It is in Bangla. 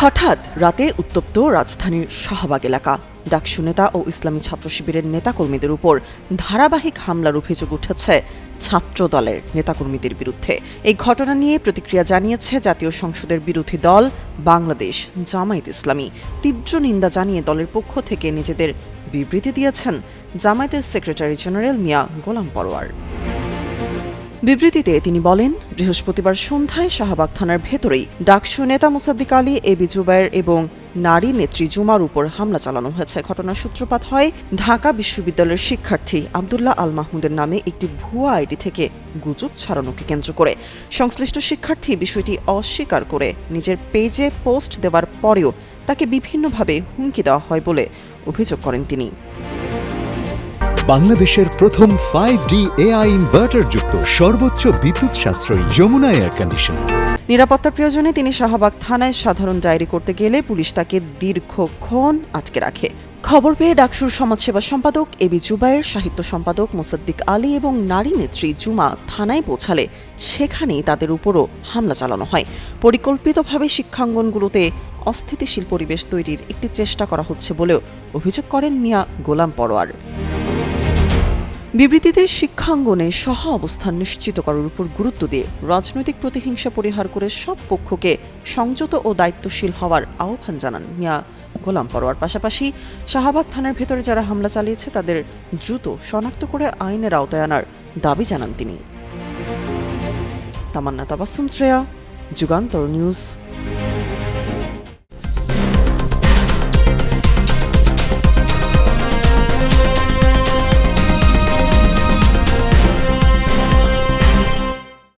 হঠাৎ রাতে উত্তপ্ত রাজধানীর শাহবাগ এলাকা। ডাকসু নেতা ও ইসলামী ছাত্র শিবিরের নেতাকর্মীদের উপর ধারাবাহিক হামলার অভিযোগ উঠেছে ছাত্র দলের নেতাকর্মীদের বিরুদ্ধে। এই ঘটনা নিয়ে প্রতিক্রিয়া জানিয়েছে জাতীয় সংসদের বিরোধী দল বাংলাদেশ জামায়াত ইসলামী। তীব্র নিন্দা জানিয়ে দলের পক্ষ থেকে নিজেদের বিবৃতি দিয়েছেন জামায়াতের সেক্রেটারি জেনারেল মিয়া গোলাম পরোয়ার। বিবৃতিতে তিনি বলেন, বৃহস্পতিবার সন্ধ্যায় শাহবাগ থানার ভেতরেই ডাকসু নেতা মোসাদ্দিক আলী, এবি জুবায়ের এবং নারী নেত্রী জুমার উপর হামলা চালানো হয়েছে। ঘটনার সূত্রপাত হয় ঢাকা বিশ্ববিদ্যালয়ের শিক্ষার্থী আব্দুল্লাহ আল মাহমুদের নামে একটি ভুয়া আইডি থেকে গুজব ছড়ানোকে কেন্দ্র করে। সংশ্লিষ্ট শিক্ষার্থী বিষয়টি অস্বীকার করে নিজের পেজে পোস্ট দেওয়ার পরেও তাকে বিভিন্নভাবে হুমকি দেওয়া হয় বলে অভিযোগ করেন তিনি। বাংলাদেশের প্রথম 5D AI ইনভার্টার যুক্ত সর্বোচ্চ বিদ্যুৎ সাশ্রয়ী যমুনা এয়ার কন্ডিশনার। নিরাপত্তার প্রয়োজনে তিনি শাহবাগ থানায় সাধারণ ডায়েরি করতে গেলে পুলিশ তাকে দীর্ঘক্ষণ আটকে রাখে। খবর পেয়ে ডাকসুর সমাজসেবা সম্পাদক এবি জুবায়ের, সাহিত্য সম্পাদক মোসাদ্দিক আলী এবং নারী নেত্রী জুমা থানায় পৌঁছালে সেখানেই তাদের উপরও হামলা চালানো হয়। পরিকল্পিতভাবে শিক্ষাঙ্গনগুলোতে অস্থিতিশীল পরিবেশ তৈরির একটি চেষ্টা করা হচ্ছে বলেও অভিযোগ করেন মিয়া গোলাম পরোয়ার। বিবৃতিতে শিক্ষাঙ্গনে সহ অবস্থান নিশ্চিত করার উপর গুরুত্ব দিয়ে রাজনৈতিক প্রতিহিংসা পরিহার করে সব পক্ষকে সংযত ও দায়িত্বশীল হওয়ার আহ্বান জানান মিয়া গোলাম পরোয়ার। পাশাপাশি শাহবাগ থানার ভেতরে যারা হামলা চালিয়েছে তাদের দ্রুত শনাক্ত করে আইনের আওতায় আনার দাবি জানান তিনি। তামান্না তাবাসসুম শ্রেয়া, যুগান্তর নিউজ।